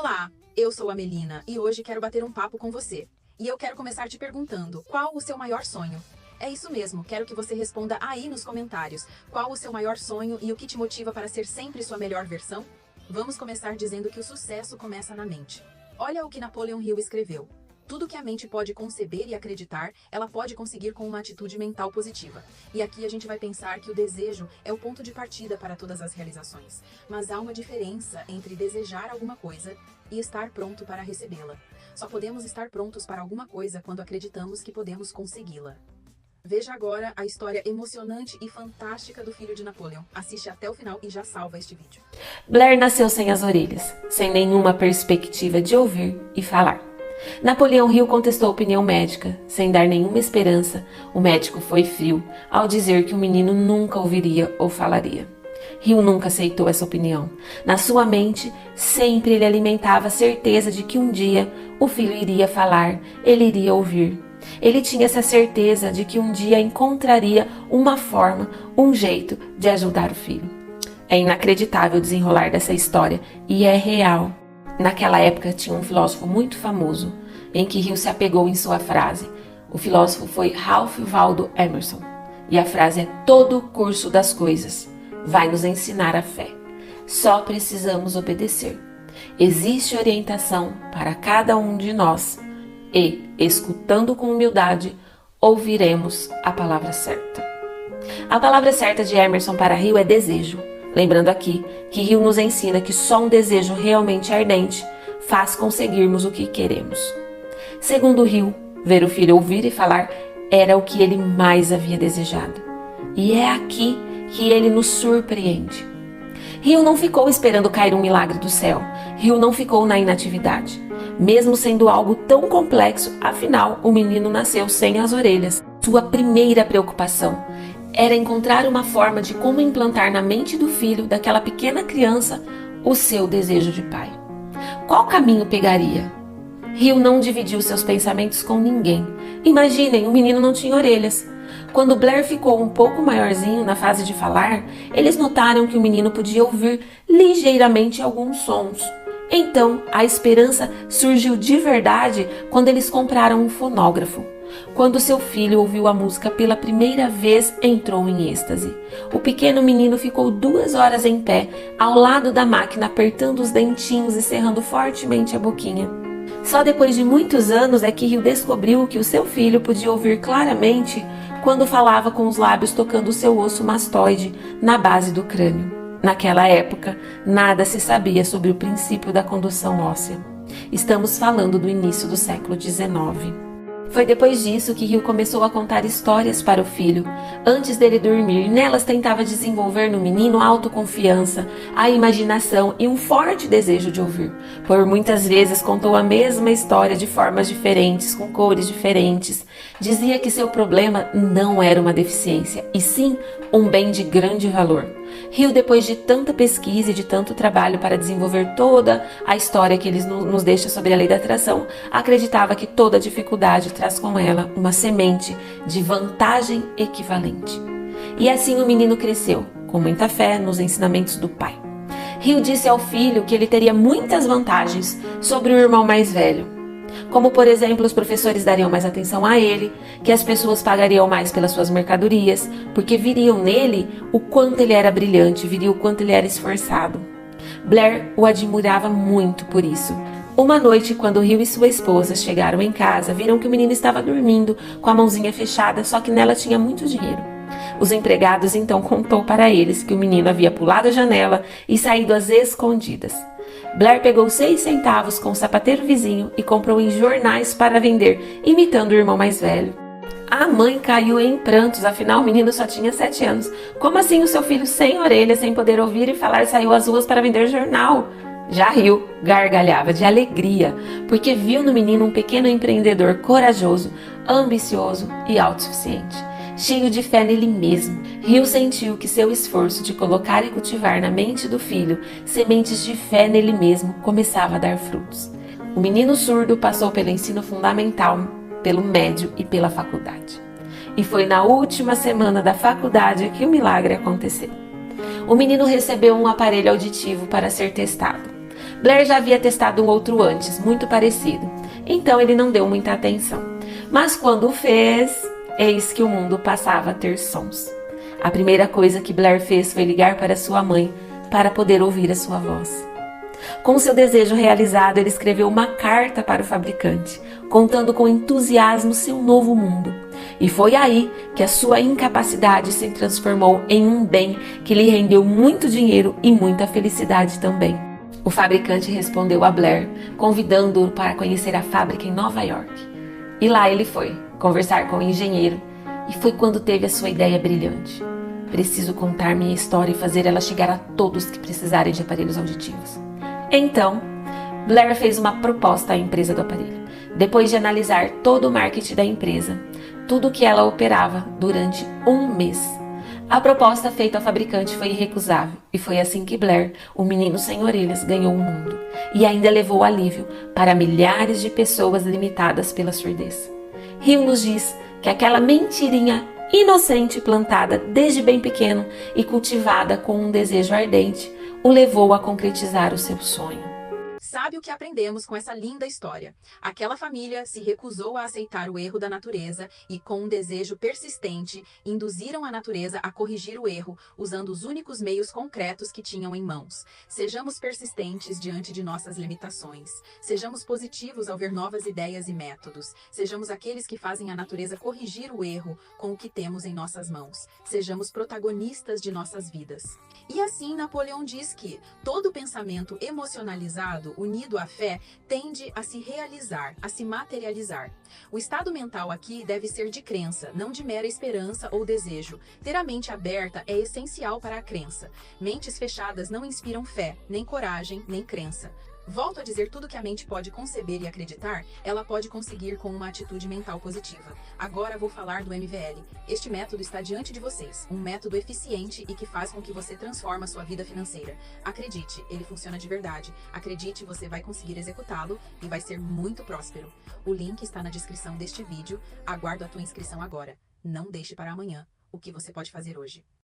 Olá, eu sou a Melina e hoje quero bater um papo com você. E eu quero começar te perguntando, qual o seu maior sonho? É isso mesmo, quero que você responda aí nos comentários. Qual o seu maior sonho e o que te motiva para ser sempre sua melhor versão? Vamos começar dizendo que o sucesso começa na mente. Olha o que Napoleon Hill escreveu. Tudo que a mente pode conceber e acreditar, ela pode conseguir com uma atitude mental positiva. E aqui a gente vai pensar que o desejo é o ponto de partida para todas as realizações. Mas há uma diferença entre desejar alguma coisa e estar pronto para recebê-la. Só podemos estar prontos para alguma coisa quando acreditamos que podemos consegui-la. Veja agora a história emocionante e fantástica do filho de Napoleon. Assiste até o final e já salva este vídeo. Blair nasceu sem as orelhas, sem nenhuma perspectiva de ouvir e falar. Napoleão Hill contestou a opinião médica, sem dar nenhuma esperança. O médico foi frio ao dizer que o menino nunca ouviria ou falaria. Hill nunca aceitou essa opinião. Na sua mente, sempre ele alimentava a certeza de que um dia o filho iria falar, ele iria ouvir. Ele tinha essa certeza de que um dia encontraria uma forma, um jeito de ajudar o filho. É inacreditável o desenrolar dessa história e é real. Naquela época tinha um filósofo muito famoso, em que Hill se apegou em sua frase. O filósofo foi Ralph Waldo Emerson. E a frase é: todo o curso das coisas vai nos ensinar a fé. Só precisamos obedecer. Existe orientação para cada um de nós e, escutando com humildade, ouviremos a palavra certa. A palavra certa de Emerson para Hill é desejo. Lembrando aqui que Hill nos ensina que só um desejo realmente ardente faz conseguirmos o que queremos. Segundo Hill, ver o filho ouvir e falar era o que ele mais havia desejado. E é aqui que ele nos surpreende. Hill não ficou esperando cair um milagre do céu. Hill não ficou na inatividade. Mesmo sendo algo tão complexo, afinal, o menino nasceu sem as orelhas. Sua primeira preocupação era encontrar uma forma de como implantar na mente do filho, daquela pequena criança, o seu desejo de pai. Qual caminho pegaria? Hill não dividiu seus pensamentos com ninguém. Imaginem, o menino não tinha orelhas. Quando Blair ficou um pouco maiorzinho na fase de falar, eles notaram que o menino podia ouvir ligeiramente alguns sons. Então, a esperança surgiu de verdade quando eles compraram um fonógrafo. Quando seu filho ouviu a música pela primeira vez, entrou em êxtase. O pequeno menino ficou 2 horas em pé, ao lado da máquina, apertando os dentinhos e cerrando fortemente a boquinha. Só depois de muitos anos é que Hill descobriu que o seu filho podia ouvir claramente quando falava com os lábios tocando o seu osso mastoide na base do crânio. Naquela época, nada se sabia sobre o princípio da condução óssea. Estamos falando do início do século XIX. Foi depois disso que Hill começou a contar histórias para o filho. Antes dele dormir, nelas tentava desenvolver no menino a autoconfiança, a imaginação e um forte desejo de ouvir. Por muitas vezes contou a mesma história de formas diferentes, com cores diferentes. Dizia que seu problema não era uma deficiência, e sim um bem de grande valor. Hill, depois de tanta pesquisa e de tanto trabalho para desenvolver toda a história que ele nos deixa sobre a lei da atração, acreditava que toda dificuldade traz com ela uma semente de vantagem equivalente. E assim o menino cresceu, com muita fé nos ensinamentos do pai. Hill disse ao filho que ele teria muitas vantagens sobre o irmão mais velho. Como, por exemplo, os professores dariam mais atenção a ele, que as pessoas pagariam mais pelas suas mercadorias, porque viriam nele o quanto ele era brilhante, viriam o quanto ele era esforçado. Blair o admirava muito por isso. Uma noite, quando Hill e sua esposa chegaram em casa, viram que o menino estava dormindo, com a mãozinha fechada, só que nela tinha muito dinheiro. Os empregados então contou para eles que o menino havia pulado a janela e saído às escondidas. Blair pegou 6 centavos com o sapateiro vizinho e comprou em jornais para vender, imitando o irmão mais velho. A mãe caiu em prantos, afinal o menino só tinha 7 anos. Como assim o seu filho sem orelha, sem poder ouvir e falar, saiu às ruas para vender jornal? Já Hill gargalhava de alegria, porque viu no menino um pequeno empreendedor corajoso, ambicioso e autossuficiente. Cheio de fé nele mesmo, Hill sentiu que seu esforço de colocar e cultivar na mente do filho sementes de fé nele mesmo começava a dar frutos. O menino surdo passou pelo ensino fundamental, pelo médio e pela faculdade. E foi na última semana da faculdade que o milagre aconteceu. O menino recebeu um aparelho auditivo para ser testado. Blair já havia testado um outro antes, muito parecido, então ele não deu muita atenção. Mas quando o fez, eis que o mundo passava a ter sons. A primeira coisa que Blair fez foi ligar para sua mãe para poder ouvir a sua voz. Com seu desejo realizado, ele escreveu uma carta para o fabricante, contando com entusiasmo seu novo mundo. E foi aí que a sua incapacidade se transformou em um bem que lhe rendeu muito dinheiro e muita felicidade também. O fabricante respondeu a Blair, convidando-o para conhecer a fábrica em Nova York. E lá ele foi, conversar com o engenheiro, e foi quando teve a sua ideia brilhante. Preciso contar minha história e fazer ela chegar a todos que precisarem de aparelhos auditivos. Então, Blair fez uma proposta à empresa do aparelho, depois de analisar todo o marketing da empresa, tudo o que ela operava durante um mês. A proposta feita ao fabricante foi irrecusável, e foi assim que Blair, o menino sem orelhas, ganhou o mundo, e ainda levou alívio para milhares de pessoas limitadas pela surdez. Hill nos diz que aquela mentirinha inocente plantada desde bem pequeno e cultivada com um desejo ardente, o levou a concretizar o seu sonho. Sabe o que aprendemos com essa linda história? Aquela família se recusou a aceitar o erro da natureza e, com um desejo persistente, induziram a natureza a corrigir o erro, usando os únicos meios concretos que tinham em mãos. Sejamos persistentes diante de nossas limitações. Sejamos positivos ao ver novas ideias e métodos. Sejamos aqueles que fazem a natureza corrigir o erro com o que temos em nossas mãos. Sejamos protagonistas de nossas vidas. E assim, Napoleão diz que todo pensamento emocionalizado, unido à fé, tende a se realizar, a se materializar. O estado mental aqui deve ser de crença, não de mera esperança ou desejo. Ter a mente aberta é essencial para a crença. Mentes fechadas não inspiram fé, nem coragem, nem crença. Volto a dizer, tudo que a mente pode conceber e acreditar, ela pode conseguir com uma atitude mental positiva. Agora vou falar do MVL. Este método está diante de vocês, um método eficiente e que faz com que você transforme a sua vida financeira. Acredite, ele funciona de verdade. Acredite, você vai conseguir executá-lo e vai ser muito próspero. O link está na descrição deste vídeo. Aguardo a tua inscrição agora. Não deixe para amanhã o que você pode fazer hoje.